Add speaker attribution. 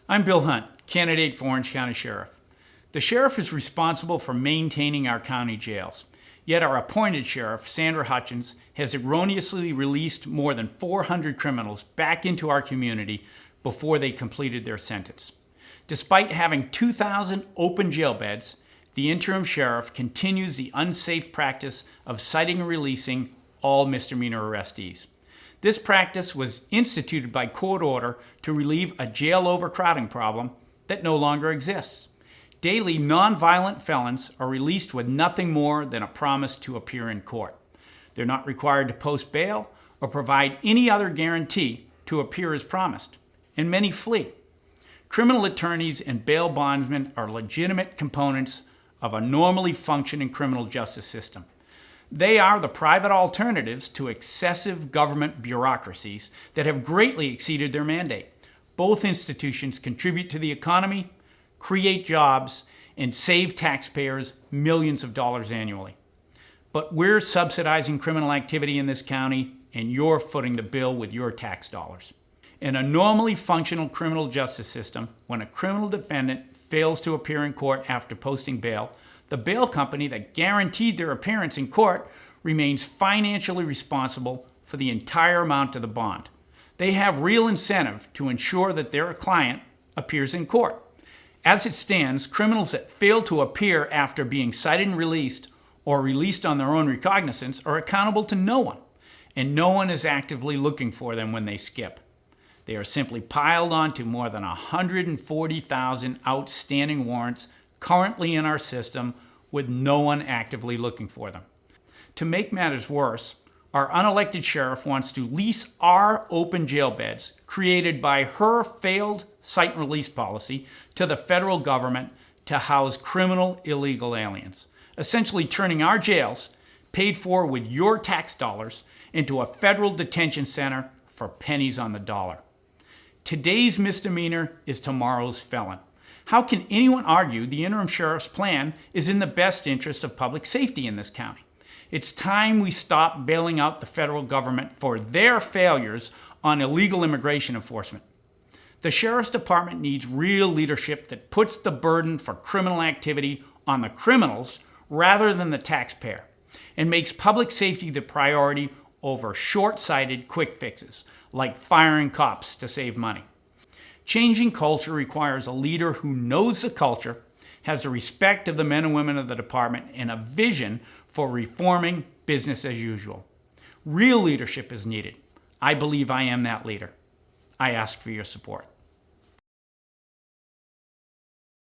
Speaker 1: I'm Bill Hunt, candidate for Orange County Sheriff. The sheriff is responsible for maintaining our county jails. Yet our appointed sheriff, Sandra Hutchins, has erroneously released more than 400 criminals back into our community before they completed their sentence. Despite having 2,000 open jail beds, the interim sheriff continues the unsafe practice of citing and releasing all misdemeanor arrestees. This practice was instituted by court order to relieve a jail overcrowding problem that no longer exists. Daily, nonviolent felons are released with nothing more than a promise to appear in court. They're not required to post bail or provide any other guarantee to appear as promised, and many flee. Criminal attorneys and bail bondsmen are legitimate components of a normally functioning criminal justice system. They are the private alternatives to excessive government bureaucracies that have greatly exceeded their mandate. Both institutions contribute to the economy, create jobs, and save taxpayers millions of dollars annually. But we're subsidizing criminal activity in this county, and you're footing the bill with your tax dollars. In a normally functional criminal justice system, when a criminal defendant fails to appear in court after posting bail, the bail company that guaranteed their appearance in court remains financially responsible for the entire amount of the bond. They have real incentive to ensure that their client appears in court. As it stands, criminals that fail to appear after being cited and released or released on their own recognizance are accountable to no one, and no one is actively looking for them when they skip. They are simply piled onto more than 140,000 outstanding warrants currently in our system with no one actively looking for them. To make matters worse, our unelected sheriff wants to lease our open jail beds created by her failed cite and release policy to the federal government to house criminal illegal aliens, essentially turning our jails, paid for with your tax dollars, into a federal detention center for pennies on the dollar. Today's misdemeanor is tomorrow's felon. How can anyone argue the interim sheriff's plan is in the best interest of public safety in this county? It's time we stop bailing out the federal government for their failures on illegal immigration enforcement. The sheriff's department needs real leadership that puts the burden for criminal activity on the criminals rather than the taxpayer, and makes public safety the priority over short-sighted quick fixes, like firing cops to save money. Changing culture requires a leader who knows the culture, has the respect of the men and women of the department, and a vision for reforming business as usual. Real leadership is needed. I believe I am that leader. I ask for your support.